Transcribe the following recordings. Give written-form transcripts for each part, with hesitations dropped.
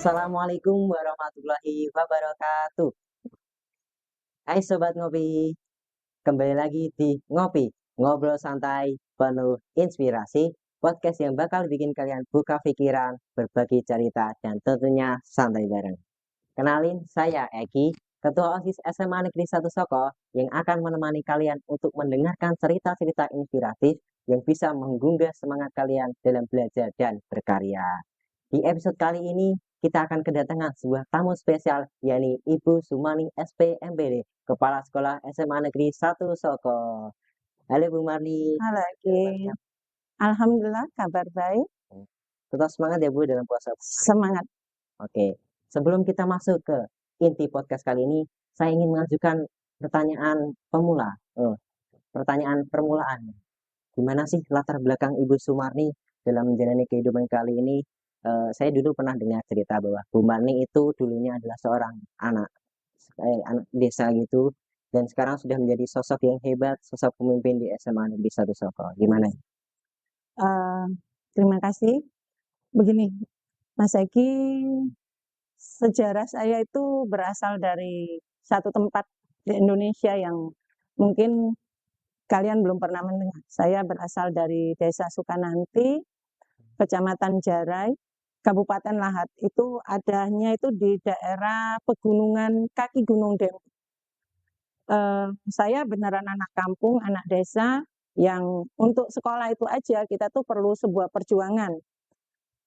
Assalamualaikum warahmatullahi wabarakatuh. Hai Sobat Ngopi, kembali lagi di Ngopi, ngobrol santai penuh inspirasi, podcast yang bakal bikin kalian buka pikiran, berbagi cerita, dan tentunya santai bareng. Kenalin, saya Eki, Ketua OSIS SMA Negeri 1 Soko, yang akan menemani kalian untuk mendengarkan cerita-cerita inspiratif yang bisa menggugah semangat kalian dalam belajar dan berkarya. Di episode kali ini, kita akan kedatangan sebuah tamu spesial, yakni Ibu Sumani SPMPD, Kepala Sekolah SMA Negeri 1 Soko. Halo Bu Marni, Halo Eki, alhamdulillah kabar baik, tetap semangat ya Bu dalam puasa. semangat. Oke, sebelum kita masuk ke inti podcast kali ini, saya ingin mengajukan pertanyaan pemula. Pertanyaan permulaan. Gimana sih latar belakang Ibu Sumarni dalam menjalani kehidupan kali ini? Saya dulu pernah dengar cerita bahwa Bu Marni itu dulunya adalah seorang anak desa gitu, dan sekarang sudah menjadi sosok yang hebat, sosok pemimpin di SMA Negeri 1 Soko. Gimana? Eh, Terima kasih. Begini, Mas Eki, sejarah saya itu berasal dari satu tempat di Indonesia yang mungkin kalian belum pernah mendengar. Saya berasal dari Desa Sukananti, Kecamatan Jarai, Kabupaten Lahat. Itu adanya itu di daerah pegunungan kaki Gunung Dempo. Saya beneran anak kampung, anak desa, yang untuk sekolah itu aja kita tuh perlu sebuah perjuangan.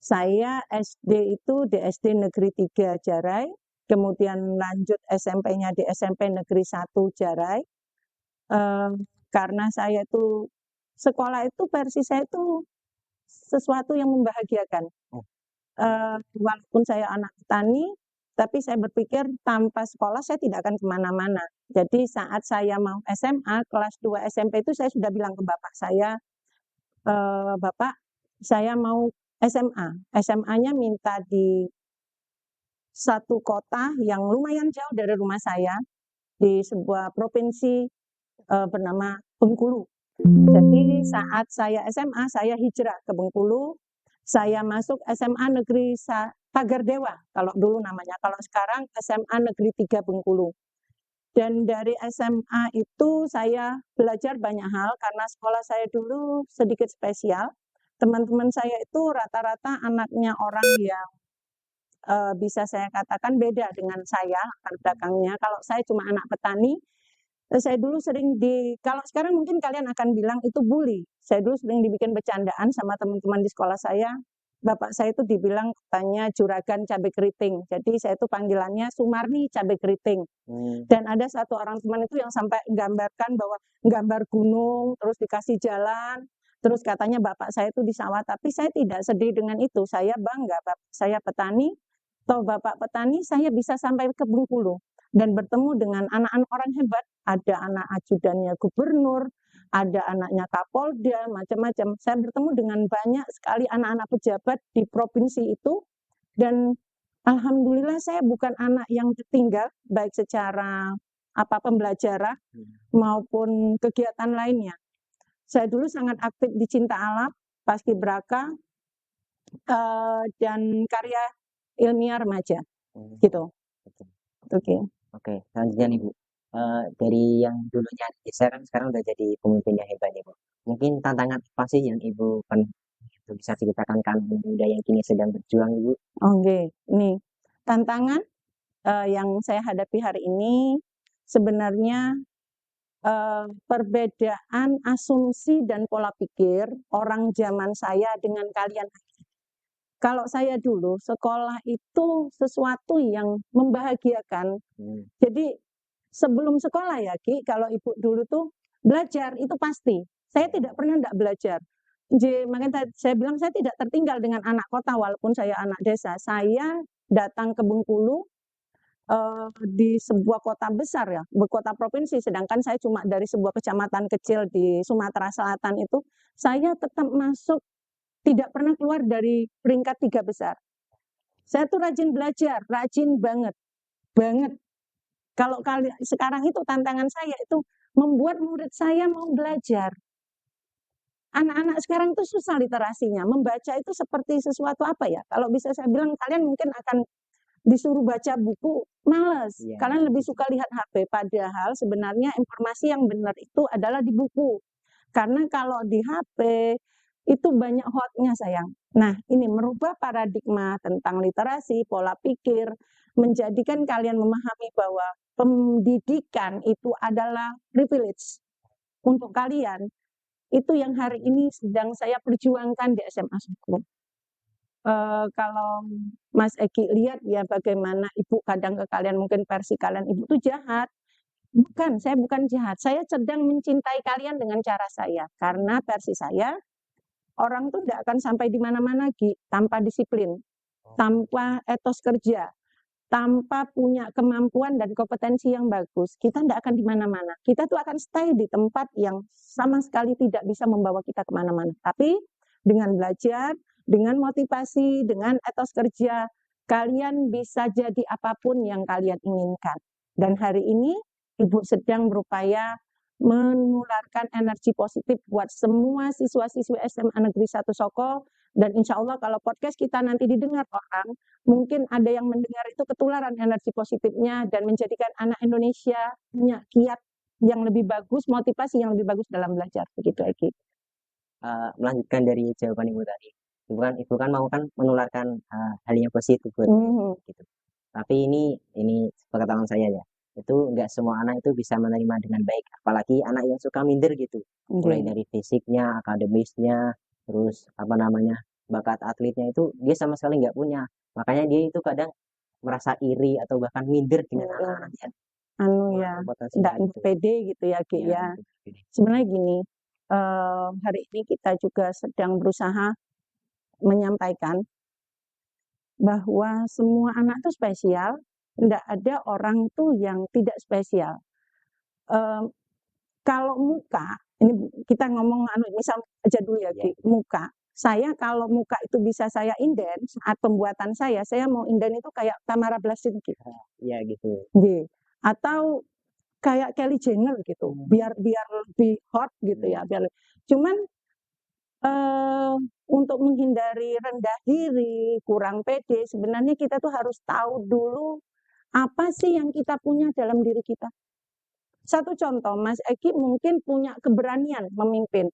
Saya SD itu di SD Negeri 3 Jarai, kemudian lanjut SMP-nya di SMP Negeri 1 Jarai. Karena saya itu sekolah itu versi saya itu sesuatu yang membahagiakan. Walaupun saya anak petani, tapi saya berpikir tanpa sekolah saya tidak akan kemana-mana. Jadi saat saya mau SMA, kelas 2 SMP itu saya sudah bilang ke bapak saya, Bapak, saya mau SMA. SMA-nya minta di satu kota yang lumayan jauh dari rumah saya, di sebuah provinsi bernama Bengkulu. Jadi saat saya SMA, saya hijrah ke Bengkulu, saya masuk SMA Negeri Pagar Dewa, kalau dulu namanya. Kalau sekarang SMA Negeri 3 Bengkulu. Dan dari SMA itu saya belajar banyak hal karena sekolah saya dulu sedikit spesial. Teman-teman saya itu rata-rata anaknya orang yang bisa saya katakan beda dengan saya latar belakangnya. Kalau saya cuma anak petani, saya dulu sering kalau sekarang mungkin kalian akan bilang itu bully. Saya dulu sering dibikin bercandaan sama teman-teman di sekolah saya. Bapak saya itu dibilang katanya juragan cabai keriting. Jadi saya itu panggilannya Sumarni cabai keriting. Dan ada satu orang teman itu yang sampai gambarkan bahwa gambar gunung, terus dikasih jalan, terus katanya bapak saya itu di sawah. Tapi saya tidak sedih dengan itu. Saya bangga, bapak saya petani, atau bapak petani, saya bisa sampai ke Bengkulu dan bertemu dengan anak-anak orang hebat. Ada anak ajudannya gubernur, ada anaknya Kapolda, macam-macam. Saya bertemu dengan banyak sekali anak-anak pejabat di provinsi itu, dan alhamdulillah saya bukan anak yang tertinggal, baik secara pembelajaran maupun kegiatan lainnya. Saya dulu sangat aktif di Cinta Alam, Paskibraka, dan karya ilmiah remaja, gitu. Oke. Oke, selanjutnya nih Bu. Dari yang dulunya desa kan sekarang udah jadi pemimpin yang hebat ya Bu. Mungkin tantangan apa sih yang Ibu pernah itu bisa ceritakan kan muda yang kini sedang berjuang Ibu? Oke, ini tantangan yang saya hadapi hari ini sebenarnya perbedaan asumsi dan pola pikir orang zaman saya dengan kalian. Kalau saya dulu sekolah itu sesuatu yang membahagiakan. Jadi sebelum sekolah ya Ki, kalau Ibu dulu tuh belajar itu pasti. Saya tidak pernah tidak belajar. Jadi, makanya saya bilang saya tidak tertinggal dengan anak kota walaupun saya anak desa. Saya datang ke Bengkulu di sebuah kota besar ya, kota provinsi, sedangkan saya cuma dari sebuah kecamatan kecil di Sumatera Selatan itu, saya tetap masuk, tidak pernah keluar dari peringkat 3 besar. Saya tuh rajin belajar, rajin banget, banget. Kalau sekarang itu tantangan saya itu membuat murid saya mau belajar. Anak-anak sekarang itu susah literasinya, membaca itu seperti sesuatu apa ya, kalau bisa saya bilang kalian mungkin akan disuruh baca buku, males. Iya. Kalian lebih suka lihat HP, padahal sebenarnya informasi yang benar itu adalah di buku. Karena kalau di HP, itu banyak hoax-nya sayang. Nah, ini merubah paradigma tentang literasi, pola pikir, menjadikan kalian memahami bahwa pendidikan itu adalah privilege untuk kalian. Itu yang hari ini sedang saya perjuangkan di SMA Suku. Kalau Mas Eki lihat ya bagaimana ibu kadang ke kalian, mungkin versi kalian ibu tuh jahat. Bukan, saya bukan jahat. Saya sedang mencintai kalian dengan cara saya. Karena versi saya, orang tuh tidak akan sampai di mana-mana tanpa disiplin, tanpa etos kerja, tanpa punya kemampuan dan kompetensi yang bagus. Kita tidak akan di mana-mana. Kita tuh akan stay di tempat yang sama sekali tidak bisa membawa kita kemana-mana. Tapi dengan belajar, dengan motivasi, dengan etos kerja, kalian bisa jadi apapun yang kalian inginkan. Dan hari ini Ibu sedang berupaya menularkan energi positif buat semua siswa-siswi SMA Negeri 1 Soko, dan insya Allah kalau podcast kita nanti didengar orang, mungkin ada yang mendengar itu ketularan energi positifnya dan menjadikan anak Indonesia punya kiat yang lebih bagus, motivasi yang lebih bagus dalam belajar. Begitu, Eki. Melanjutkan dari jawaban Ibu tadi. Ibu kan mau kan menularkan hal yang positif buat gitu. Tapi ini pengetahuan saya ya. Itu nggak semua anak itu bisa menerima dengan baik, apalagi anak yang suka minder gitu. Mulai dari fisiknya, akademisnya, terus apa namanya, bakat atletnya itu dia sama sekali nggak punya. Makanya dia itu kadang merasa iri atau bahkan minder dengan anak-anak yang tidak pede gitu ya, Ki ya. Sebenarnya gini, hari ini kita juga sedang berusaha menyampaikan bahwa semua anak itu spesial, tidak ada orang tuh yang tidak spesial. Kalau muka, ini kita ngomong misal aja dulu ya, Ki, muka. Saya kalau muka itu bisa saya inden saat pembuatan saya mau inden itu kayak Tamara Blasin gitu. Iya gitu. Atau kayak Kylie Jenner gitu, biar lebih hot gitu ya. Cuman untuk menghindari rendah diri, kurang pede, sebenarnya kita tuh harus tahu dulu apa sih yang kita punya dalam diri kita. Satu contoh, Mas Eki mungkin punya keberanian memimpin.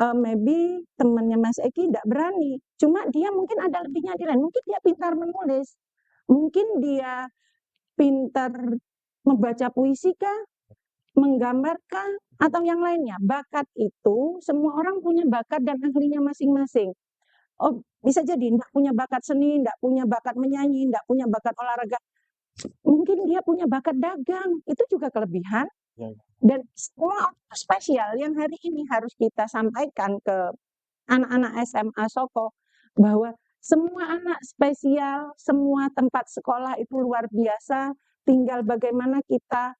Maybe temannya Mas Eki tidak berani, cuma dia mungkin ada lebihnya di lain. Mungkin dia pintar menulis, mungkin dia pintar membaca puisi kah, menggambarkan, atau yang lainnya. Bakat itu, semua orang punya bakat dan ahlinya masing-masing. Oh, bisa jadi tidak punya bakat seni, tidak punya bakat menyanyi, tidak punya bakat olahraga. Mungkin dia punya bakat dagang, itu juga kelebihan. Dan semua spesial yang hari ini harus kita sampaikan ke anak-anak SMA Soko, bahwa semua anak spesial, semua tempat sekolah itu luar biasa, tinggal bagaimana kita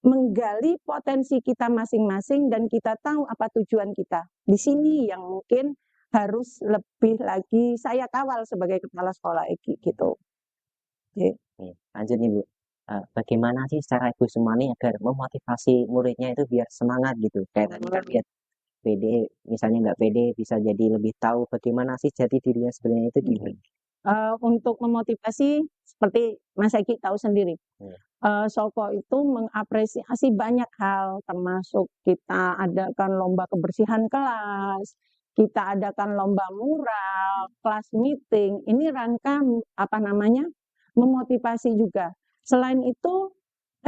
menggali potensi kita masing-masing dan kita tahu apa tujuan kita. Di sini yang mungkin harus lebih lagi saya kawal sebagai kepala sekolah Eki gitu. Lanjut nih Bu. Bagaimana sih cara Ibu Sumani agar memotivasi muridnya itu biar semangat gitu? Kayak tadi kan lihat pede, misalnya nggak pede bisa jadi lebih tahu bagaimana sih jati dirinya sebenarnya itu gimana? Untuk memotivasi seperti Mas Eki tahu sendiri, Soko itu mengapresiasi banyak hal, termasuk kita adakan lomba kebersihan kelas, kita adakan lomba mural, kelas meeting. Ini rangka memotivasi juga. Selain itu,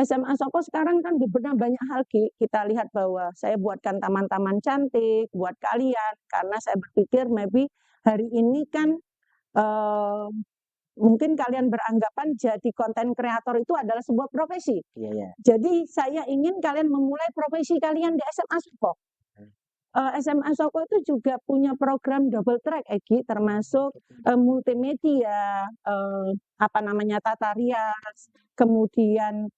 SMA Soko sekarang kan dibenah banyak hal, Ki. Kita lihat bahwa saya buatkan taman-taman cantik buat kalian, karena saya berpikir maybe hari ini kan mungkin kalian beranggapan jadi konten kreator itu adalah sebuah profesi. Jadi saya ingin kalian memulai profesi kalian di SMA Soko. SMA Soko itu juga punya program double track, Eki, termasuk multimedia, tata rias, kemudian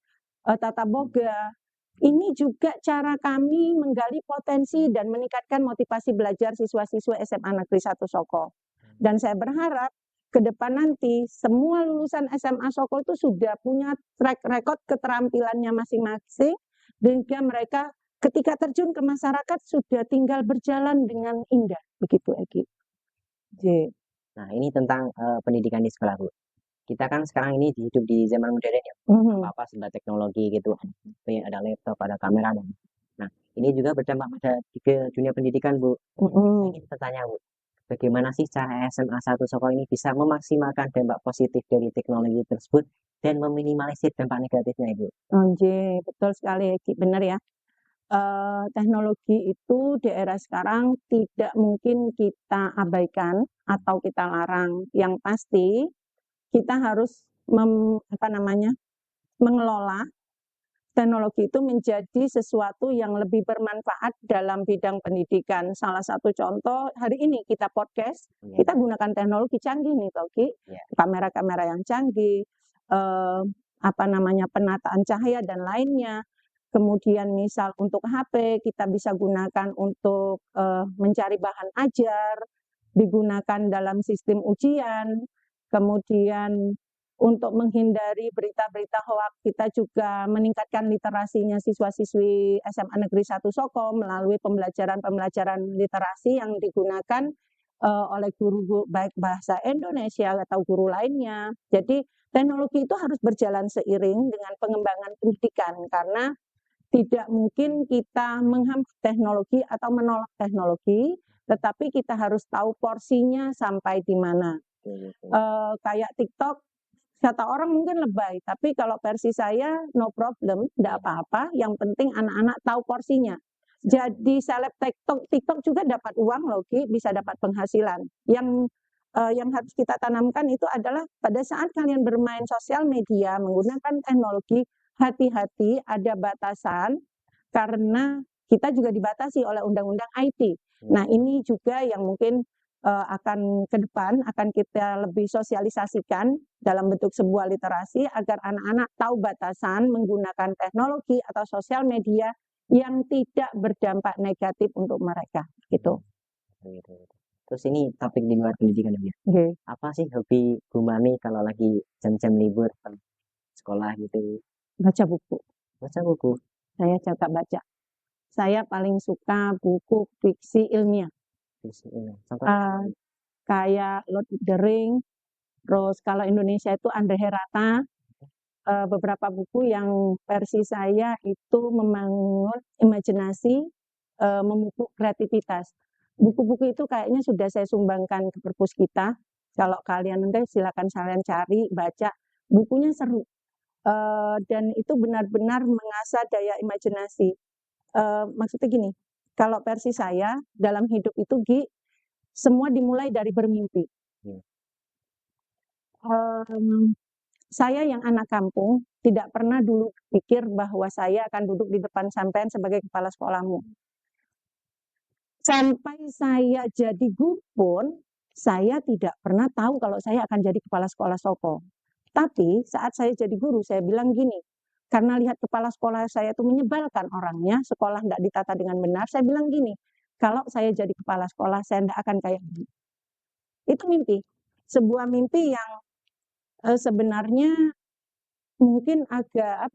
tata boga. Ini juga cara kami menggali potensi dan meningkatkan motivasi belajar siswa-siswa SMA Negeri 1 Soko. Dan saya berharap ke depan nanti semua lulusan SMA Soko itu sudah punya track record keterampilannya masing-masing, sehingga mereka ketika terjun ke masyarakat sudah tinggal berjalan dengan indah. Begitu, Eki. Nah, ini tentang pendidikan di sekolah, Bu. kita kan sekarang ini hidup di zaman modern ya, Mhm. apa-apa serba teknologi gitu, ada HP, ada laptop, ada kamera. Nah, ini juga berdampak pada dunia pendidikan, Bu. Saya Mhm. ingin bertanya, Bu, bagaimana sih cara SMA 1 Soko ini bisa memaksimalkan dampak positif dari teknologi tersebut dan meminimalisir dampak negatifnya, Ibu? Nggih, betul sekali, Ki, bener ya. Teknologi itu di era sekarang tidak mungkin kita abaikan atau kita larang. Yang pasti kita harus mengelola teknologi itu menjadi sesuatu yang lebih bermanfaat dalam bidang pendidikan. Salah satu contoh, hari ini kita podcast, Iya, kita gunakan teknologi canggih nih, toh, Ki. iya, Kamera-kamera yang canggih, penataan cahaya dan lainnya. Kemudian misal untuk HP, kita bisa gunakan untuk, mencari bahan ajar, digunakan dalam sistem ujian, kemudian untuk menghindari berita-berita hoak, kita juga meningkatkan literasinya siswa-siswi SMA Negeri 1 Soko melalui pembelajaran-pembelajaran literasi yang digunakan, oleh guru baik bahasa Indonesia atau guru lainnya. Jadi teknologi itu harus berjalan seiring dengan pengembangan pendidikan, karena tidak mungkin kita menghambat teknologi atau menolak teknologi, tetapi kita harus tahu porsinya sampai di mana. betul, betul. Kayak TikTok, kata orang mungkin lebay, tapi kalau versi saya no problem, tidak Iya, apa-apa, yang penting anak-anak tahu porsinya. Jadi seleb TikTok juga dapat uang loh, Ki, bisa dapat penghasilan. Yang harus kita tanamkan itu adalah pada saat kalian bermain sosial media menggunakan teknologi, hati-hati, ada batasan, karena kita juga dibatasi oleh undang-undang IT. Nah, ini juga yang mungkin akan ke depan akan kita lebih sosialisasikan dalam bentuk sebuah literasi agar anak-anak tahu batasan menggunakan teknologi atau sosial media yang tidak berdampak negatif untuk mereka, gitu. betul, betul, betul. Terus ini topik di luar pendidikan ya. Nggih. Apa sih hobi Bu Mami kalau lagi jam-jam libur sekolah gitu? Baca buku, Baca buku. saya suka baca. Saya paling suka buku fiksi ilmiah, Terus ini, contoh eee, kayak Lord of the Ring, terus kalau Indonesia itu Andre Herata, beberapa buku yang versi saya itu membangun imajinasi, memupuk kreativitas. Buku-buku itu kayaknya sudah saya sumbangkan ke perpus kita, kalau kalian nanti silakan kalian cari, baca, bukunya seru, dan itu benar-benar mengasah daya imajinasi. Maksudnya gini, kalau versi saya, dalam hidup itu, Gi, semua dimulai dari bermimpi. Hmm. Saya yang anak kampung, tidak pernah dulu pikir bahwa saya akan duduk di depan sampean sebagai kepala sekolahmu. Sampai saya jadi guru pun, saya tidak pernah tahu kalau saya akan jadi kepala sekolah Soko. Tapi saat saya jadi guru, saya bilang gini, karena lihat kepala sekolah saya itu menyebalkan orangnya, sekolah tidak ditata dengan benar, saya bilang gini, kalau saya jadi kepala sekolah, saya tidak akan kayak begini. Itu mimpi. Sebuah mimpi yang sebenarnya mungkin agak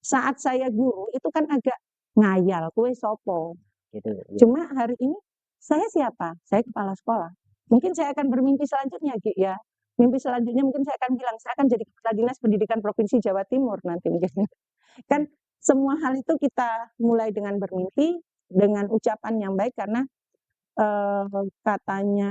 saat saya guru itu kan agak ngayal, kue sopo. Gitu. Ya. Cuma hari ini saya siapa? Saya kepala sekolah. Mungkin saya akan bermimpi selanjutnya, Gi, ya. Mimpi selanjutnya mungkin saya akan bilang, saya akan jadi kepala dinas pendidikan provinsi Jawa Timur nanti mungkin. Kan semua hal itu kita mulai dengan bermimpi, dengan ucapan yang baik karena katanya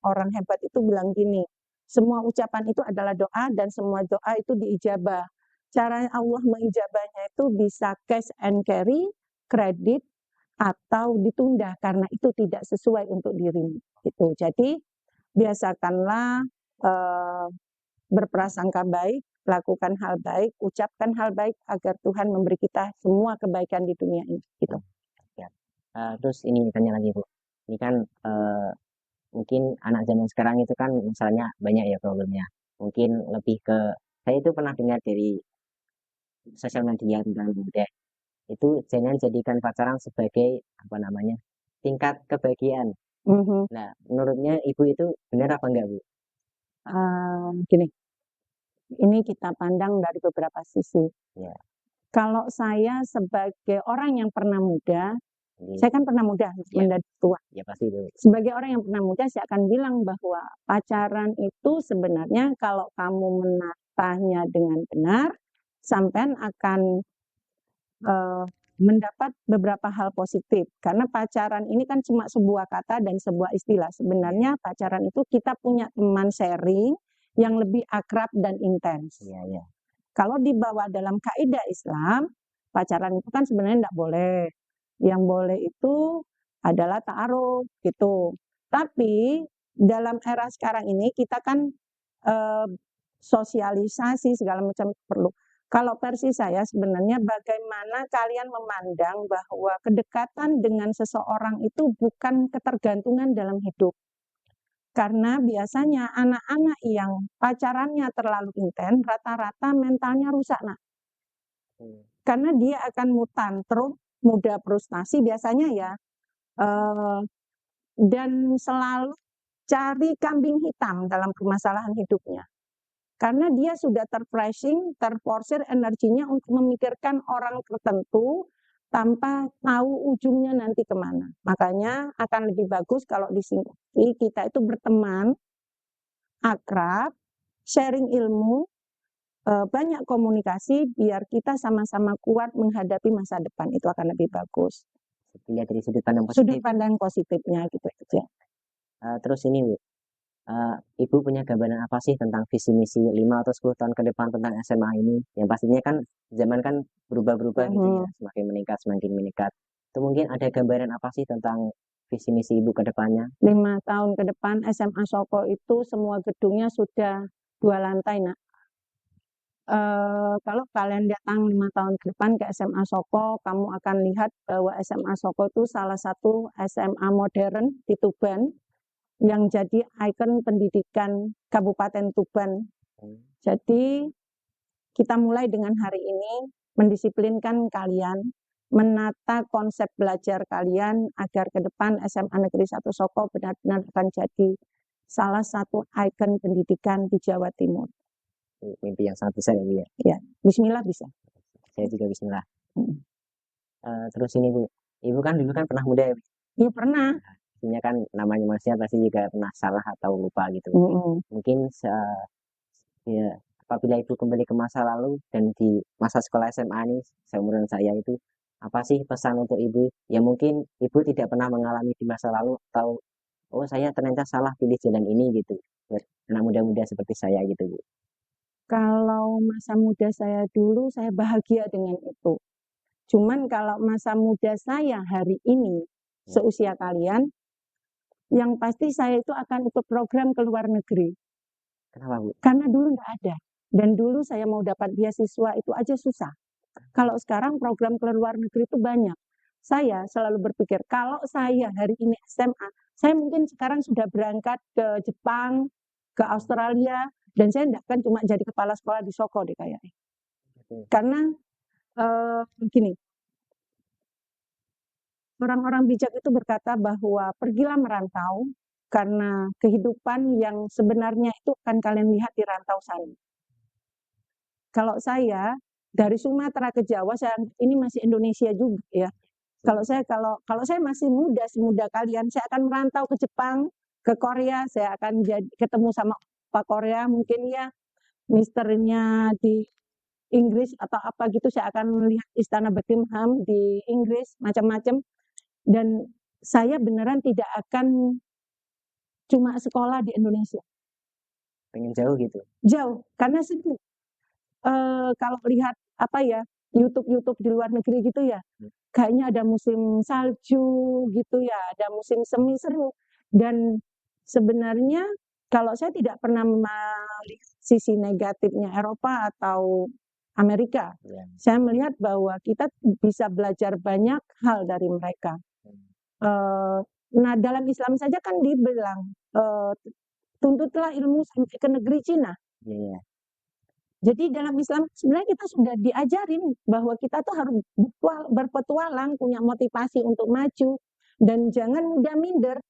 orang hebat itu bilang gini, semua ucapan itu adalah doa dan semua doa itu diijabah. Cara Allah mengijabahnya itu bisa cash and carry, kredit, atau ditunda karena itu tidak sesuai untuk dirimu. Gitu. Jadi biasakanlah berprasangka baik, lakukan hal baik, ucapkan hal baik agar Tuhan memberi kita semua kebaikan di dunia ini. Gitu. Ya. Terus ini tanya lagi Bu, ini kan mungkin anak zaman sekarang itu kan misalnya banyak ya problemnya. Mungkin lebih ke, saya itu pernah dengar dari sosial media tentang budaya itu jangan jadikan pacaran sebagai apa namanya tingkat kebahagiaan. Mhm. Nah, menurutnya Ibu itu benar apa enggak Bu? Gini, ini kita pandang dari beberapa sisi. Ya, Kalau saya sebagai orang yang pernah muda, Saya kan pernah muda, mendadak tua. Ya pasti itu. Sebagai orang yang pernah muda, saya akan bilang bahwa pacaran itu sebenarnya kalau kamu menatanya dengan benar, sampean akan mendapat beberapa hal positif. Karena pacaran ini kan cuma sebuah kata dan sebuah istilah. Sebenarnya pacaran itu kita punya teman sharing yang lebih akrab dan intens. Iya. Kalau dibawa dalam kaidah Islam, pacaran itu kan sebenarnya tidak boleh. Yang boleh itu adalah ta'aruf gitu. Tapi dalam era sekarang ini kita kan sosialisasi segala macam perlu. Kalau versi saya sebenarnya bagaimana kalian memandang bahwa kedekatan dengan seseorang itu bukan ketergantungan dalam hidup. Karena biasanya anak-anak yang pacarannya terlalu intens, rata-rata mentalnya rusak, Nak. Karena dia akan tantrum, mudah frustasi biasanya ya, dan selalu cari kambing hitam dalam permasalahan hidupnya. Karena dia sudah terporsir energinya untuk memikirkan orang tertentu tanpa tahu ujungnya nanti kemana. Makanya akan lebih bagus kalau di sini kita itu berteman, akrab, sharing ilmu, banyak komunikasi biar kita sama-sama kuat menghadapi masa depan. Itu akan lebih bagus. Lihat dari sudut pandang Sudut positif. pandang positifnya gitu aja. Terus ini Bu, Ibu punya gambaran apa sih tentang visi misi 5 atau 10 tahun ke depan tentang SMA ini? Yang pastinya kan zaman kan berubah-berubah gitu ya, semakin meningkat, semakin meningkat. Itu mungkin ada gambaran apa sih tentang visi misi Ibu ke depannya? 5 tahun ke depan SMA Soko itu semua gedungnya sudah 2 lantai, Nak. Kalau kalian datang 5 tahun ke depan ke SMA Soko, kamu akan lihat bahwa SMA Soko itu salah satu SMA modern di Tuban yang jadi ikon pendidikan Kabupaten Tuban. Jadi kita mulai dengan hari ini mendisiplinkan kalian, menata konsep belajar kalian agar ke depan SMA Negeri 1 Soko benar-benar akan jadi salah satu ikon pendidikan di Jawa Timur. Mimpi yang sangat besar ya Bu ya? Ya, bismillah bisa. Saya juga bismillah. Terus ini Bu, Ibu kan dulu kan pernah muda ya? Iya pernah. Artinya kan namanya manusia pasti juga pernah salah atau lupa gitu. Mungkin ya, apabila Ibu kembali ke masa lalu dan di masa sekolah SMA ini seumuran saya itu, apa sih pesan untuk Ibu? Ya mungkin Ibu tidak pernah mengalami di masa lalu atau oh saya ternyata salah pilih jalan ini gitu. Buat anak muda-muda seperti saya gitu Bu. Kalau masa muda saya dulu, saya bahagia dengan itu. Cuman kalau masa muda saya hari ini, seusia kalian, yang pasti saya itu akan ikut program ke luar negeri. Kenapa Bu? Karena dulu nggak ada. Dan dulu saya mau dapat beasiswa itu aja susah. Kalau sekarang program ke luar negeri itu banyak. Saya selalu berpikir, kalau saya hari ini SMA, saya mungkin sekarang sudah berangkat ke Jepang, ke Australia, dan saya tidak akan cuma jadi kepala sekolah di Soko deh kayaknya. Karena gini, orang-orang bijak itu berkata bahwa pergilah merantau karena kehidupan yang sebenarnya itu akan kalian lihat di rantau sana. Kalau saya dari Sumatera ke Jawa, saya ini masih Indonesia juga ya. Kalau saya masih muda, semuda kalian, saya akan merantau ke Jepang, ke Korea, saya akan ketemu sama Pak Korea mungkin ya, misternya di Inggris atau apa gitu, saya akan melihat Istana Buckingham di Inggris, macam-macam. Dan saya beneran tidak akan cuma sekolah di Indonesia. Pengen jauh gitu? Jauh, karena sibuk. Kalau lihat apa ya, YouTube di luar negeri gitu ya, kayaknya ada musim salju gitu ya, ada musim semi seru. Dan sebenarnya kalau saya tidak pernah melihat sisi negatifnya Eropa atau Amerika, saya melihat bahwa kita bisa belajar banyak hal dari mereka. Nah, dalam Islam saja kan dibilang, tuntutlah ilmu sampai ke negeri Cina. Jadi dalam Islam sebenarnya kita sudah diajarin bahwa kita tuh harus berpetualang, punya motivasi untuk maju, dan jangan mudah minder.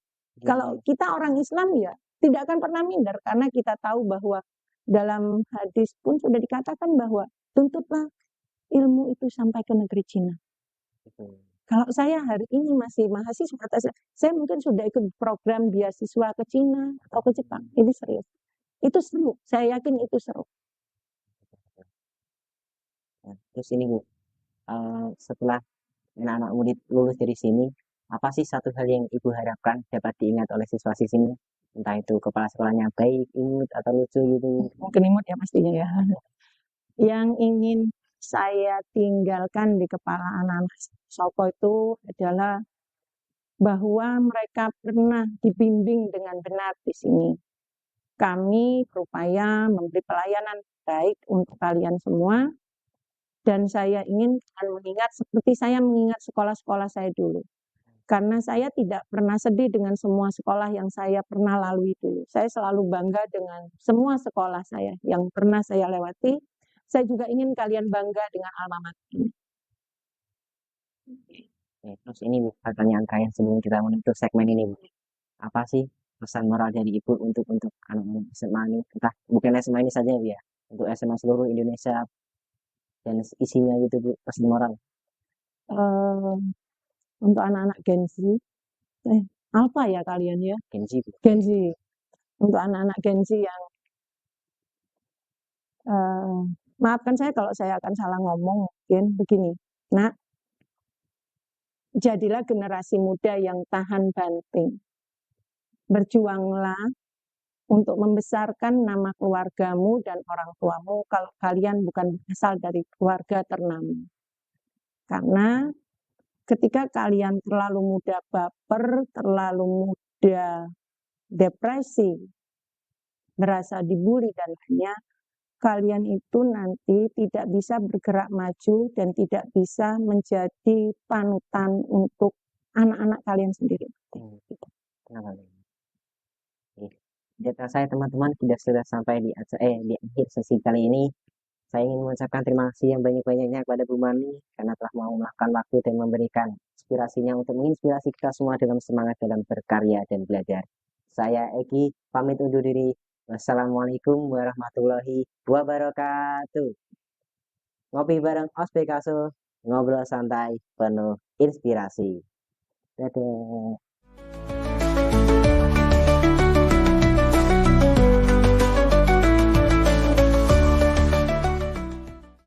Kalau kita orang Islam ya tidak akan pernah minder, karena kita tahu bahwa dalam hadis pun sudah dikatakan bahwa tuntutlah ilmu itu sampai ke negeri Cina. Kalau saya hari ini masih mahasiswa, saya mungkin sudah ikut program beasiswa ke Cina atau ke Jepang. Ini serius. Itu seru. Saya yakin itu seru. Nah, terus ini Bu, setelah anak-anak murid lulus dari sini, apa sih satu hal yang Ibu harapkan dapat diingat oleh siswa-siswi sini? Entah itu kepala sekolahnya baik, imut, atau lucu gitu. Mungkin imut ya pastinya ya. Yang ingin saya tinggalkan di kepala anak-anak Soko itu adalah bahwa mereka pernah dibimbing dengan benar di sini. Kami berupaya memberi pelayanan baik untuk kalian semua, dan saya ingin mengingat seperti saya mengingat sekolah-sekolah saya dulu. Karena saya tidak pernah sedih dengan semua sekolah yang saya pernah lalui dulu. Saya selalu bangga dengan semua sekolah saya yang pernah saya lewati. Saya juga ingin kalian bangga dengan alma mater ini. Terus ini Bu, pertanyaan terakhir sebelum kita menutup segmen ini Bu. Apa sih pesan moral dari Ibu untuk anak-anak SMA ini? Entah bukan SMA ini saja Bu ya, untuk SMA seluruh Indonesia dan isinya gitu Bu, pesan moral. Eh, untuk anak-anak Gen Z, apa ya kalian ya? Gen Z Bu. Gen Z. Untuk anak-anak Gen Z yang maafkan saya kalau saya akan salah ngomong, mungkin begini. Nah, jadilah generasi muda yang tahan banting. Berjuanglah untuk membesarkan nama keluargamu dan orang tuamu kalau kalian bukan berasal dari keluarga ternama. Karena ketika kalian terlalu mudah baper, terlalu mudah depresi, merasa dibully dan lainnya, kalian itu nanti tidak bisa bergerak maju dan tidak bisa menjadi panutan untuk anak-anak kalian sendiri. Kenapa Bu? Data saya teman-teman sudah sampai di akhir sesi kali ini. Saya ingin mengucapkan terima kasih yang banyak-banyaknya kepada Bu Mami karena telah mau meluangkan waktu dan memberikan inspirasinya untuk menginspirasi kita semua dalam semangat dalam berkarya dan belajar. Saya Egi, pamit undur diri. Wassalamualaikum warahmatullahi wabarakatuh. Ngopi bareng Ospek Kaso, ngobrol santai penuh inspirasi. Dadah.